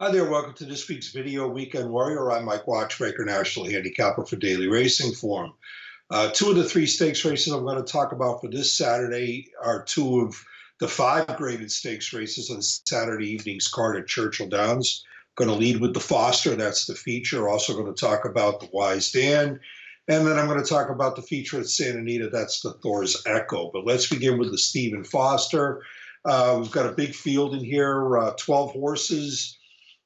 Hi there, welcome to this week's video Weekend Warrior. I'm Mike Watchmaker, National Handicapper for Daily Racing Form. Two of the three stakes races I'm going to talk about for this Saturday are two of the five graded stakes races on Saturday evening's card at Churchill Downs. Going to lead with the Foster, that's the feature. Also going to talk about the Wise Dan. And then I'm going to talk about the feature at Santa Anita, that's the Thor's Echo. But let's begin with the Stephen Foster. We've got a big field in here, 12 horses.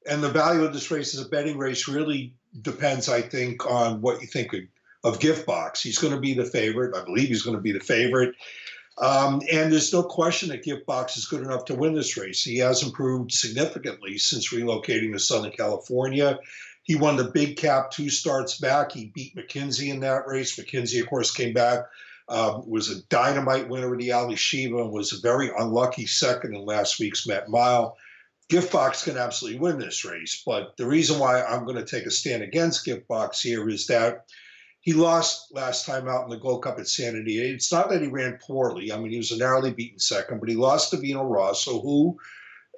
And the value of this race as a betting race really depends, I think, on what you think of Gift Box. He's going to be the favorite. I believe he's going to be the favorite. And there's no question that Gift Box is good enough to win this race. He has improved significantly since relocating to Southern California. He won the Big Cap 2 starts back. He beat McKenzie in that race. McKenzie, of course, came back, was a dynamite winner of the Ali Shiva, and was a very unlucky second in last week's Met Mile. Gift Box can absolutely win this race, but the reason why I'm going to take a stand against Gift Box here is that he lost last time out in the Gold Cup at Santa Anita. It's not that he ran poorly. I mean, he was a narrowly beaten second, but he lost to Vino Rosso, who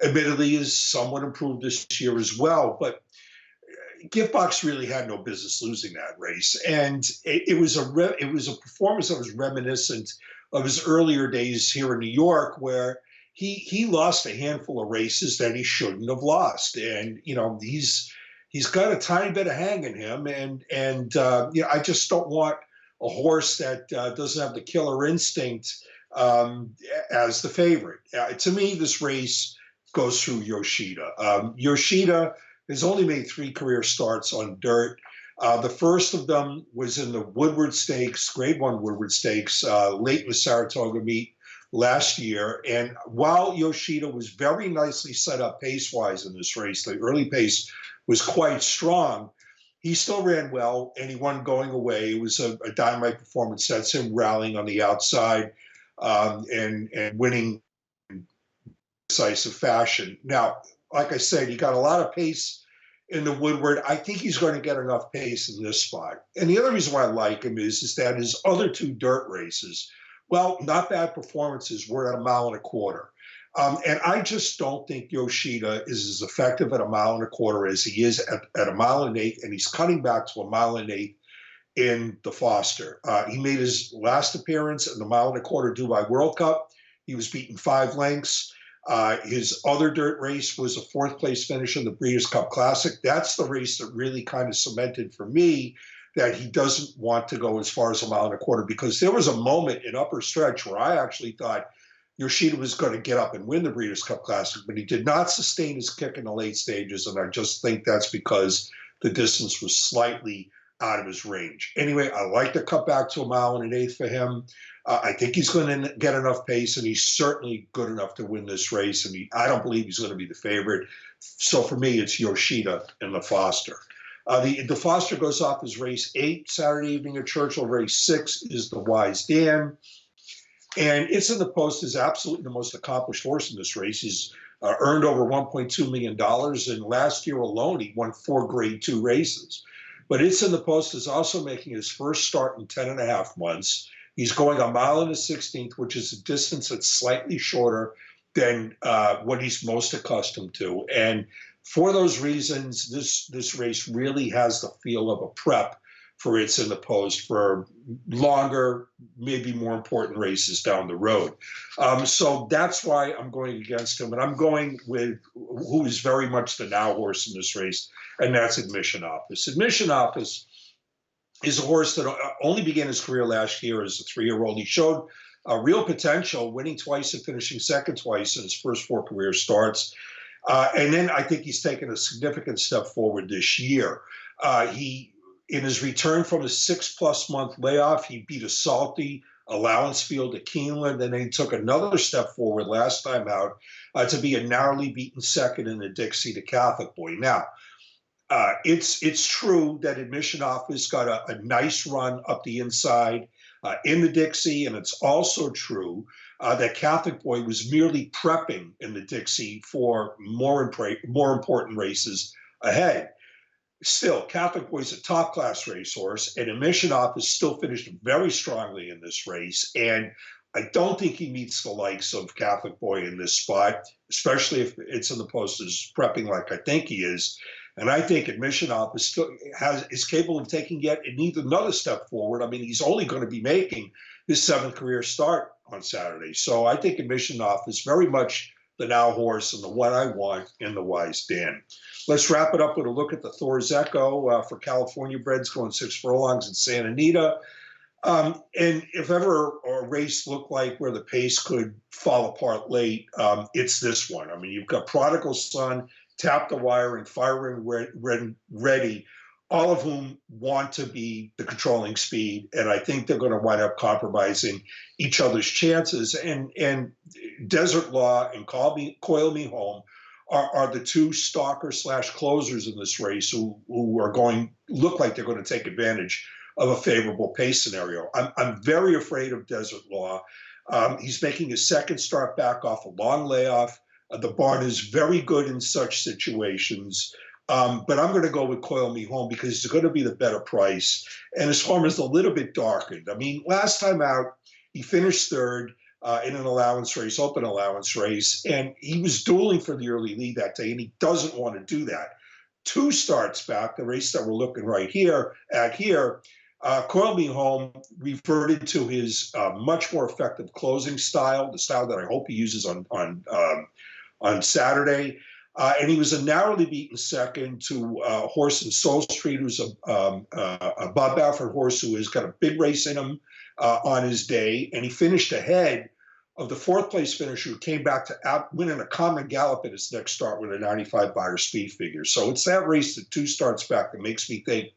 admittedly is somewhat improved this year as well. But Gift Box really had no business losing that race, and it was a performance that was reminiscent of his earlier days here in New York, where he lost a handful of races that he shouldn't have lost, and he's got a tiny bit of hang in him, and I just don't want a horse that doesn't have the killer instinct as the favorite. To me, this race goes through Yoshida. Yoshida has only made 3 career starts on dirt. The first of them was in the Woodward Stakes, Grade 1 Woodward Stakes, late in the Saratoga meet last year. And while Yoshida was very nicely set up pace-wise in this race, the early pace was quite strong, he still ran well, and he won going away. It was a dynamite performance. That's him rallying on the outside and winning in decisive fashion. Now, like I said, he got a lot of pace in the Woodward. I think he's going to get enough pace in this spot. And the other reason why I like him is that his other 2 dirt races, well, not bad performances, were at 1.25 miles. And I just don't think Yoshida is as effective at 1.25 miles as he is at 1.8 miles, and he's cutting back to 1.8 miles in the Foster. He made his last appearance in the 1.25 miles Dubai World Cup. He was beaten 5 lengths. His other dirt race was a 4th place finish in the Breeders' Cup Classic. That's the race that really kind of cemented for me that he doesn't want to go as far as 1.25 miles, because there was a moment in upper stretch where I actually thought Yoshida was going to get up and win the Breeders' Cup Classic, but he did not sustain his kick in the late stages, and I just think that's because the distance was slightly out of his range. Anyway, I like to cut back to 1.8 miles for him. I think he's going to get enough pace, and he's certainly good enough to win this race, and I don't believe he's going to be the favorite. So for me, it's Yoshida and the Foster. The Foster goes off as race 8 Saturday evening at Churchill. Race 6 is the Wise Dan. And It's in the Post is absolutely the most accomplished horse in this race. He's earned over $1.2 million. And last year alone, he won 4 Grade 2 races. But It's in the Post is also making his first start in 10.5 months. He's going 1 1/16 miles, which is a distance that's slightly shorter than what he's most accustomed to. And for those reasons, this race really has the feel of a prep for It's in the Post for longer, maybe more important races down the road. So that's why I'm going against him. And I'm going with who is very much the now horse in this race, and that's Admission Office. Admission Office is a horse that only began his career last year as a 3-year-old. He showed real potential, winning twice and finishing second twice in his first 4 career starts. And then I think he's taken a significant step forward this year. In his return from a 6+ month layoff, he beat a salty allowance field at Keeneland, and then he took another step forward last time out to be a narrowly beaten second in the Dixie to Catholic Boy. Now, it's true that Admission Office got a nice run up the inside in the Dixie, and it's also true that Catholic Boy was merely prepping in the Dixie for more important races ahead. Still, Catholic Boy is a top-class racehorse, and Admission Office still finished very strongly in this race. And I don't think he meets the likes of Catholic Boy in this spot, especially if it's in the posters prepping like I think he is. And I think Admissionoff is capable of taking yet another step forward. I mean, he's only going to be making his 7th career start on Saturday. So I think Admissionoff is very much the now horse and the one I want in the Wise Dan. Let's wrap it up with a look at the Thor's Echo for California breds going 6 furlongs in Santa Anita. And if ever a race looked like where the pace could fall apart late, it's this one. I mean, you've got Prodigal Son, Tap the Wire, and Firing Ready, all of whom want to be the controlling speed, and I think they're going to wind up compromising each other's chances. And Desert Law and Coil Me Home are the 2 stalker/closers in this race who are look like they're going to take advantage of a favorable pace scenario. I'm very afraid of Desert Law. He's making his 2nd start back off a long layoff. The barn is very good in such situations. But I'm going to go with Coil Me Home because it's going to be the better price. And his form is a little bit darkened. I mean, last time out, he finished 3rd in an allowance race, open allowance race, and he was dueling for the early lead that day, and he doesn't want to do that. 2 starts back, the race that we're looking right here at here, Coil Me Home reverted to his much more effective closing style, the style that I hope he uses on Saturday. And he was a narrowly beaten 2nd to a horse in Soul Street, who's a Bob Baffert horse who has got a big race in him on his day. And he finished ahead of the 4th place finisher who came back to win in a common gallop at his next start with a 95 buyer speed figure. So it's that race that 2 starts back that makes me think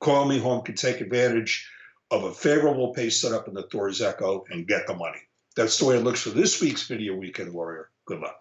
Coil Me Home can take advantage of a favorable pace setup in the Thor's Echo and get the money. That's the way it looks for this week's Video Weekend Warrior. Good luck.